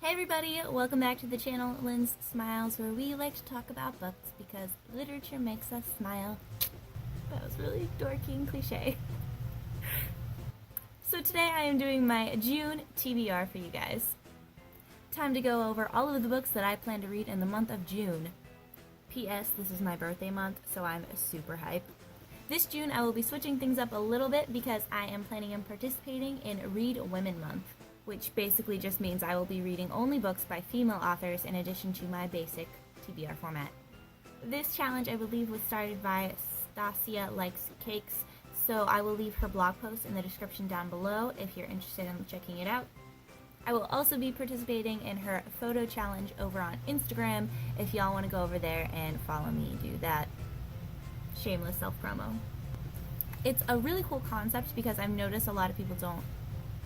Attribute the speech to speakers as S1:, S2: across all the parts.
S1: Hey everybody, welcome back to the channel Lindz Smiles, where we like to talk about books because literature makes us smile. That was really dorky and cliche. So today I am doing my June TBR for you guys. Time to go over all of the books that I plan to read in the month of June. P.S. This is my birthday month, so I'm super hype. This June I will be switching things up a little bit because I am planning on participating in Read Women Month, which basically just means I will be reading only books by female authors in addition to my basic TBR format. This challenge, I believe, was started by Stasia Likes Cakes, so I will leave her blog post in the description down below if you're interested in checking it out. I will also be participating in her photo challenge over on Instagram if y'all want to go over there and follow me do that. Shameless self-promo. It's a really cool concept because I've noticed a lot of people don't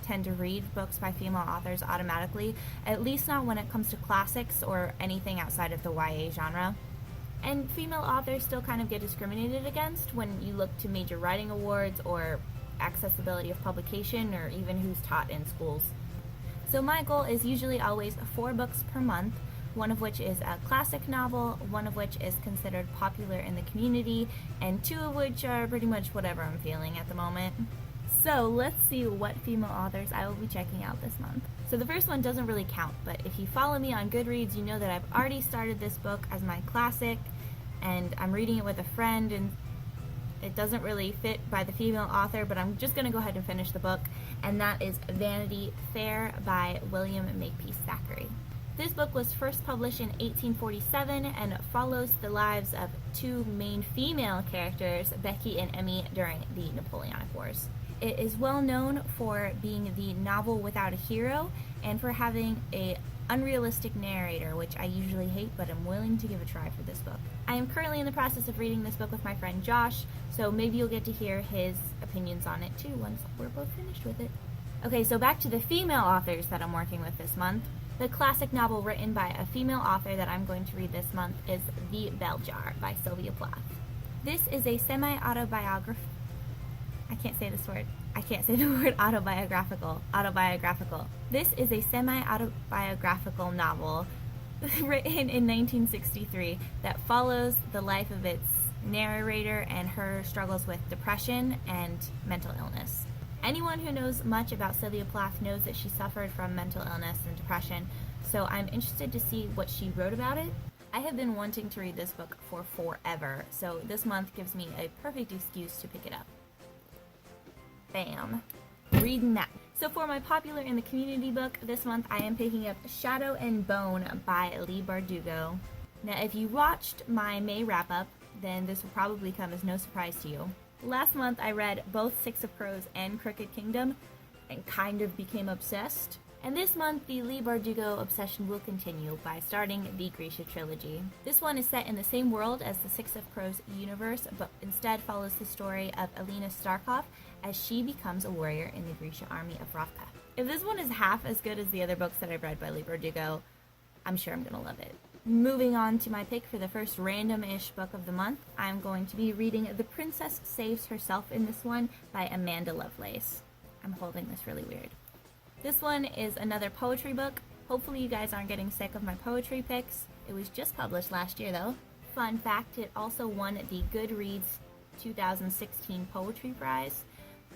S1: tend to read books by female authors automatically, at least not when it comes to classics or anything outside of the YA genre. And female authors still kind of get discriminated against when you look to major writing awards or accessibility of publication or even who's taught in schools. So my goal is usually always 4 books per month, one of which is a classic novel, one of which is considered popular in the community, and 2 of which are pretty much whatever I'm feeling at the moment. So let's see what female authors I will be checking out this month. So the first one doesn't really count, but if you follow me on Goodreads, you know that I've already started this book as my classic, and I'm reading it with a friend, and it doesn't really fit by the female author, but I'm just going to go ahead and finish the book, and that is Vanity There by William Makepeace Thackeray. This book was first published in 1847 and follows the lives of 2 main female characters, Becky and Emmy, during the Napoleonic Wars. It is well known for being the novel without a hero and for having an unrealistic narrator, which I usually hate, but I'm willing to give a try for this book. I am currently in the process of reading this book with my friend Josh, so maybe you'll get to hear his opinions on it too once we're both finished with it. Okay, so back to the female authors that I'm working with this month. The classic novel written by a female author that I'm going to read this month is The Bell Jar by Sylvia Plath. This is a semi-autobiographical... I can't say this word. I can't say the word autobiographical. This is a semi-autobiographical novel written in 1963 that follows the life of its narrator and her struggles with depression and mental illness. Anyone who knows much about Sylvia Plath knows that she suffered from mental illness and depression, so I'm interested to see what she wrote about it. I have been wanting to read this book for forever, so this month gives me a perfect excuse to pick it up. Bam. Reading that. So for my popular in the community book this month, I am picking up Shadow and Bone by Leigh Bardugo. Now, if you watched my May wrap-up, then this will probably come as no surprise to you. Last month, I read both Six of Crows and Crooked Kingdom and kind of became obsessed. And this month, the Leigh Bardugo obsession will continue by starting the Grisha trilogy. This one is set in the same world as the Six of Crows universe, but instead follows the story of Alina Starkov as she becomes a warrior in the Grisha army of Ravka. If this one is half as good as the other books that I've read by Leigh Bardugo, I'm sure I'm gonna love it. Moving on to my pick for the first random-ish book of the month, I'm going to be reading The Princess Saves Herself in this one by Amanda Lovelace. I'm holding this really weird. This one is another poetry book. Hopefully you guys aren't getting sick of my poetry picks. It was just published last year though. Fun fact, it also won the Goodreads 2016 Poetry Prize,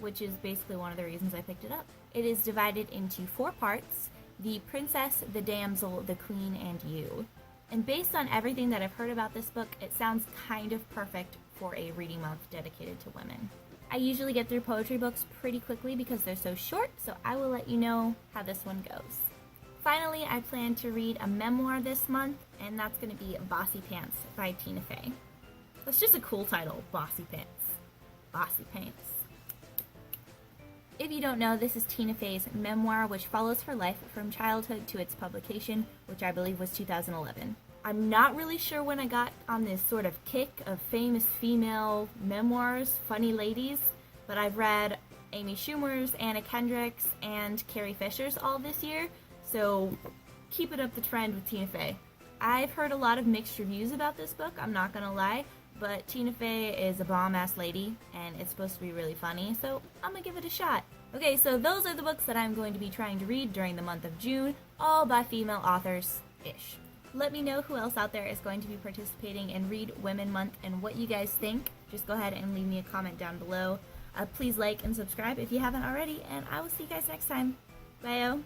S1: which is basically one of the reasons I picked it up. It is divided into 4 parts: The Princess, the Damsel, the Queen, and You. And based on everything that I've heard about this book, it sounds kind of perfect for a reading month dedicated to women. I usually get through poetry books pretty quickly because they're so short, so I will let you know how this one goes. Finally, I plan to read a memoir this month, and that's going to be Bossypants by Tina Fey. That's just a cool title, Bossypants. Bossypants. If you don't know, this is Tina Fey's memoir, which follows her life from childhood to its publication, which I believe was 2011. I'm not really sure when I got on this sort of kick of famous female memoirs, funny ladies, but I've read Amy Schumer's, Anna Kendrick's, and Carrie Fisher's all this year, so keeping up the trend with Tina Fey. I've heard a lot of mixed reviews about this book, I'm not gonna lie, but Tina Fey is a bomb-ass lady, and it's supposed to be really funny, so I'm gonna give it a shot. Okay, so those are the books that I'm going to be trying to read during the month of June, all by female authors-ish. Let me know who else out there is going to be participating in Read Women Month and what you guys think. Just go ahead and leave me a comment down below. Please like and subscribe if you haven't already, and I will see you guys next time. Bye-o.